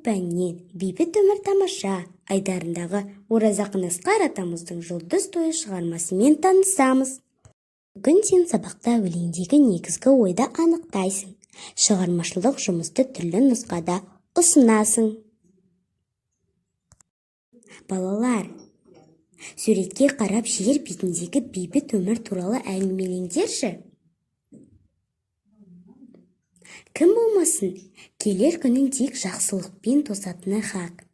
пәннен бейбіт өмір тамаша айдарындағы Оразақын Асқар атамыздың жұлдыз тойы шығармасымен танысамыз. Бүгін сен сабақта өлеңдегі негізгі ойды анықтайсың. Шығармашылық жұмысты түрлі нұсқада ұсынасың. Балалар, суретке қарап жер бетіндегі бейбіт өмір туралы әңгімелеңдерші. Кім болмасын, келер күнін тек жақсылықпен тосатыны хақ.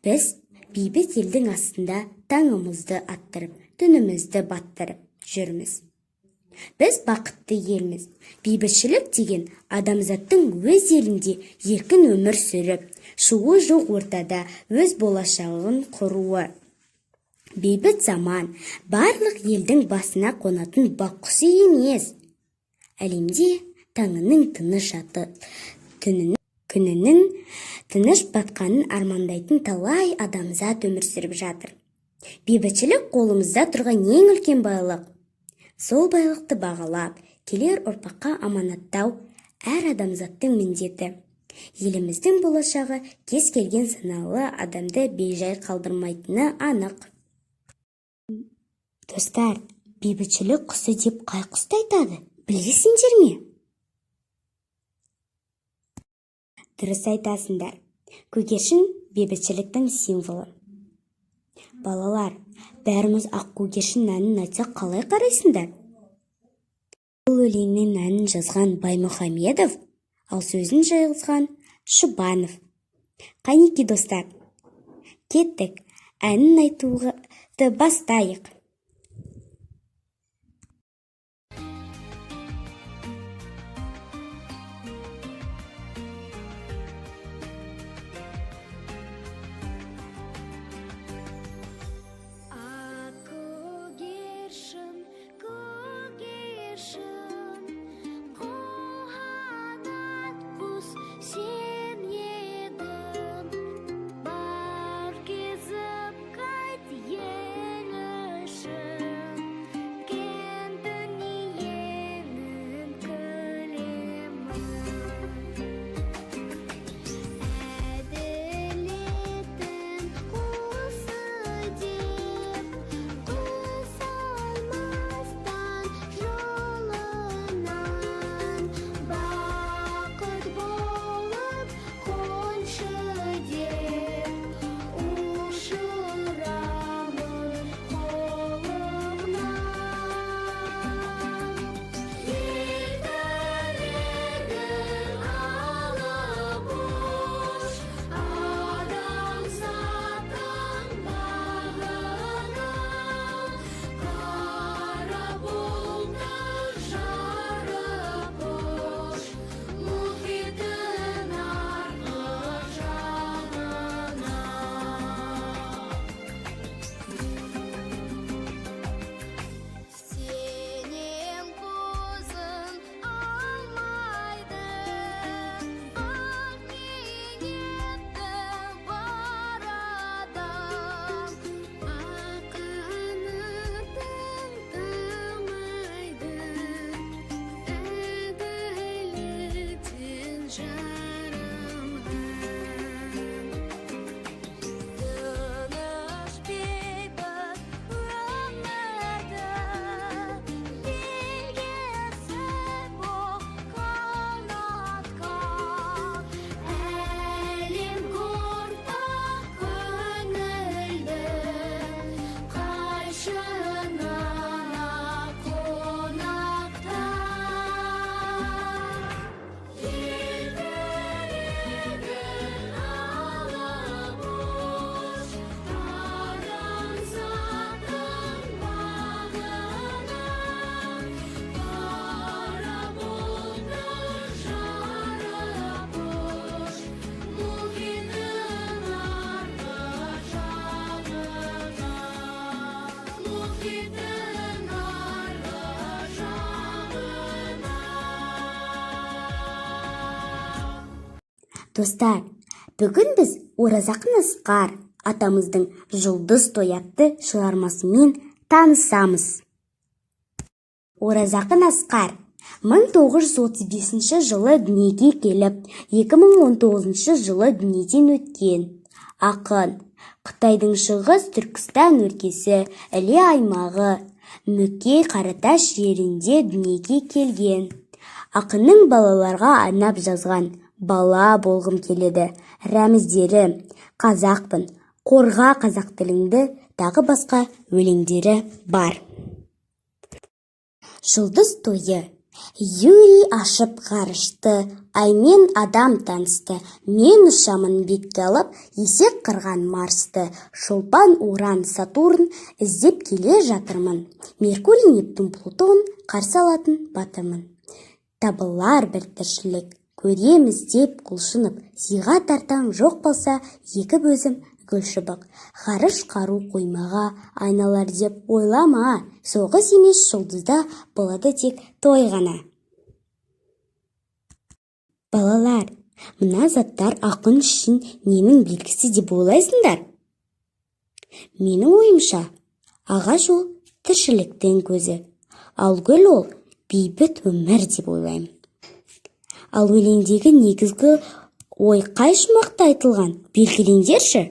Біз бейбіт елдің астында таңымызды аттырып, түнімізді баттырып жүрміз. Біз бақытты елміз. Бейбітшілік деген адамзаттың өз елінде еркін өмір сүріп, шуы жоқ ортада өз болашағын құруы. Бейбіт заман барлық елдің басына қонатын бақ құсы емес. Әлемде таңының тыныш атып, күнінің тыныш батқанын армандайтын талай адамзат өмір сүріп жатыр. Бейбітшілік қолымызда тұрған ең үлкен байлық. Сол байлықты бағалап, келер ұрпаққа аманаттау әр адамзаттың міндеті. Еліміздің болашағы кез келген саналы адамды бейжай қалдырмайтыны анық. Достар, бейбітшілік құсы деп қай құсты айтады? Білесіңдер ме? Дұрыс айтасыңдар. Көгершін бейбітшіліктің символы. Балалар, бәріміз ақ көгершін әнін айтсақ қалай қарайсыңдар? Бұл өлеңнің әнін жазған Баймұхамедов, ал сөзін жазған Жұбанов. Қанеки достар, кеттік, әнін айтуды бастайық. Достар, бүгін біз Оразақын Асқар атамыздың жұлдыз тойы атты шығармасымен танысамыз. Оразақын Асқар 1935 жылы дүниеге келіп, 2019 жылы дүниеден өткен. Ақын, Қытайдың шығыс Түркістан өлкесі Іле аймағы Мүкей Қараташ жерінде дүниеге келген. Ақынның балаларға арнап жазған «Бала болғым келеді», рәміздері, қазақпын, қорға қазақ тіліңді, тағы басқа өлеңдері бар. Жұлдыз тойы. Юрий ашып ғарышты, аймен адам танысты. Мен ұшамын бетке алып, есек қырған Марсты. Шолпан, Уран, Сатурн іздеп келе жатырмын. Меркурий, Нептун, Плутон қарсы алатын батырмын. Табылар бір тіршілік, көреміз деп құлшынып, сыйға тартам жоқ болса, екі бөзім гүл шыбық. Ғарыш қару қоймаға айналар деп ойлама, соғыс емес жұлдызда болады тек той ғана. Балалар, мына заттар ақын үшін ненің белгісі деп ойлайсыңдар? Менің ойымша, ағаш ол тіршіліктің көзі, ал гүл ол бейбіт өмір деп ойлаймын. Ал өлеңдегі негізгі ой қай шумақта айтылған? Белгілеңдерші.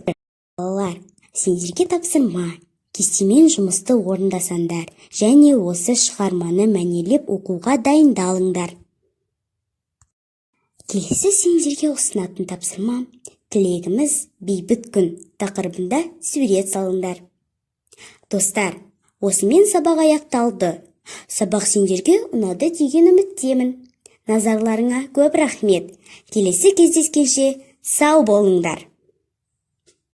Балалар, сендерге тапсырма. Кестемен жұмысты орындасаңдар, және осы шығарманы мәнерлеп оқуға дайындалыңдар. Келесі сендерге ұсынатын тапсырма «Тілегіміз бейбіт күн» тақырыбында сурет салыңдар. Достар, осымен сабақ аяқталды. Сабақ сендерге ұнады деген үміттемін. Назарларыңа көп рахмет. Келесі кездескенше сау болыңдар.